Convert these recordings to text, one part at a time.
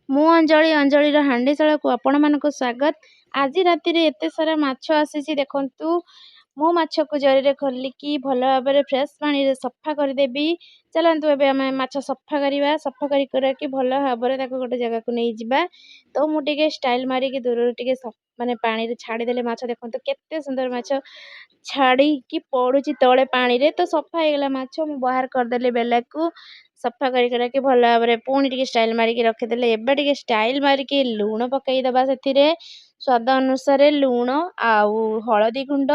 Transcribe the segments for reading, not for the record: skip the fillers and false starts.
ମୁଁ ଅଞ୍ଜଳି ଅଞ୍ଜଳିର ହାଣ୍ଡିଶାଳକୁ ଆପଣମାନଙ୍କୁ ସ୍ୱାଗତ। ଆଜି ରାତିରେ ଏତେ ସାରା ମାଛ ଆସିଛି ଦେଖନ୍ତୁ। ମୁଁ ମାଛକୁ ଜରିରେ ଖୋଲିକି ଭଲ ଭାବରେ ଫ୍ରେଶ୍ ପାଣିରେ ସଫା କରିଦେବି। ଚାଲନ୍ତୁ ଏବେ ଆମେ ମାଛ ସଫା କରିବା। ସଫା କରିକି ଭଲ ଭାବରେ ତାକୁ ଗୋଟେ ଜାଗାକୁ ନେଇଯିବା। ତ ମୁଁ ଟିକେ ଷ୍ଟାଇଲ୍ ମାରିକି ଦୂରରୁ ଟିକେ ମାନେ ପାଣିରେ ଛାଡ଼ିଦେଲେ ମାଛ ଦେଖନ୍ତୁ କେତେ ସୁନ୍ଦର ମାଛ ଛାଡ଼ିକି ପଡ଼ୁଛି ତଳେ ପାଣିରେ। ତ ସଫା ହେଇଗଲା ମାଛ, ମୁଁ ବାହାର କରିଦେଲି ବେଲାକୁ। ସଫା କରିକି ଭଲ ଭାବରେ ପୁଣି ଟିକେ ଷ୍ଟାଇଲ୍ ମାରିକି ରଖିଦେଲେ। ଏବେ ଟିକେ ଷ୍ଟାଇଲ୍ ମାରିକି ଲୁଣ ପକାଇଦେବା। ସେଥିରେ ସ୍ୱାଦ ଅନୁସାରେ ଲୁଣ ଆଉ ହଳଦୀ ଗୁଣ୍ଡ,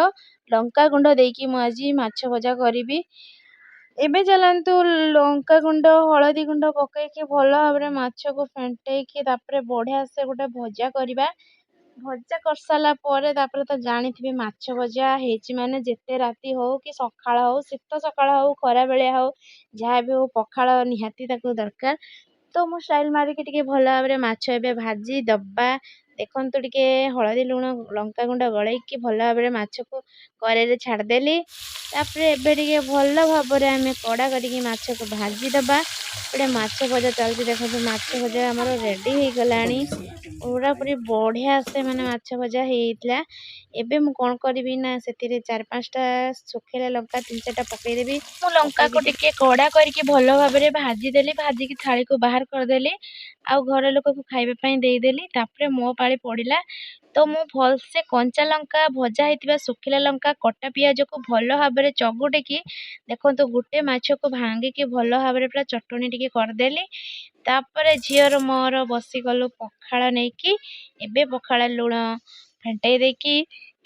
ଲଙ୍କା ଗୁଣ୍ଡ ଦେଇକି ମୁଁ ଆଜି ମାଛ ଭଜା କରିବି। ଏବେ ଚାଲନ୍ତୁ ଲଙ୍କା ଗୁଣ୍ଡ, ହଳଦୀ ଗୁଣ୍ଡ ପକାଇକି ଭଲ ଭାବରେ ମାଛକୁ ଫେଣ୍ଟେଇକି ତାପରେ ବଢ଼ିଆ ସେ ଗୋଟେ ଭଜା କରିବା। ଭଜା କରିସାରିଲା ପରେ ତାପରେ ତ ଜାଣିଥିବେ ମାଛ ଭଜା ହେଇଛି ମାନେ ଯେତେ ରାତି ହଉ କି ସକାଳ ହଉ, ଶୀତ ସକାଳ ହଉ, ଖରାବେଳିଆ ହଉ, ଯାହା ବି ହଉ ପଖାଳ ନିହାତି ତାକୁ ଦରକାର। ତ ମୁଁ ଷ୍ଟାଇଲ୍ ମାରିକି ଟିକେ ଭଲ ଭାବରେ ମାଛ ଏବେ ଭାଜି ଦେବା। ଦେଖନ୍ତୁ ଟିକେ ହଳଦୀ ଲୁଣ ଲଙ୍କା ଗୁଣ୍ଡ ଗୋଳେଇକି ଭଲ ଭାବରେ ମାଛକୁ କଡ଼େଇରେ ଛାଡ଼ିଦେଲି। ତାପରେ ଏବେ ଟିକେ ଭଲ ଭାବରେ ଆମେ କଡ଼ା କରିକି ମାଛକୁ ଭାଜିଦେବା। ଏପଟେ ମାଛ ଭଜା ଚାଲିଛି ଦେଖନ୍ତୁ। ମାଛ ଭଜା ଆମର ରେଡ଼ି ହେଇଗଲାଣି। ପୁରାପୁରି ବଢ଼ିଆ ସେ ମାନେ ମାଛ ଭଜା ହେଇଥିଲା। ଏବେ ମୁଁ କ'ଣ କରିବି ନା ସେଥିରେ 4-5ଟା ଶୁଖିଲା ଲଙ୍କା 3-4ଟା ପକାଇଦେବି। ମୁଁ ଲଙ୍କାକୁ ଟିକେ କଡ଼ା କରିକି ଭଲ ଭାବରେ ଭାଜିଦେଲି। ଭାଜିକି ଥାଳିକୁ ବାହାର କରିଦେଲି ଆଉ ଘର ଲୋକକୁ ଖାଇବା ପାଇଁ ଦେଇଦେଲି। ତାପରେ ମୋ ପାଳି ପଡ଼ିଲା। ତ ମୁଁ ଭଲସେ କଞ୍ଚା ଲଙ୍କା, ଭଜା ହେଇଥିବା ଶୁଖିଲା ଲଙ୍କା, କଟା ପିଆଜକୁ ଭଲ ଭାବରେ ଚକୁଟିକି ଦେଖନ୍ତୁ ଗୋଟେ ମାଛକୁ ଭାଙ୍ଗିକି ଭଲ ଭାବରେ ପୁରା ଚଟଣି ଟିକେ କରିଦେଲି। ତାପରେ ଝିଅର ମୋର ବସିଗଲୁ ପଖାଳ ନେଇକି। ଏବେ ପଖାଳ ଲୁଣ ଫେଣ୍ଟାଇ ଦେଇକି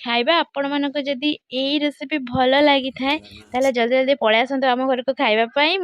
ଖାଇବା। ଆପଣମାନଙ୍କୁ ଯଦି ଏଇ ରେସିପି ଭଲ ଲାଗିଥାଏ ତାହେଲେ ଜଲ୍ଦି ଜଲ୍ଦି ପଳେଇ ଆସନ୍ତୁ ଆମ ଘରକୁ ଖାଇବା ପାଇଁ।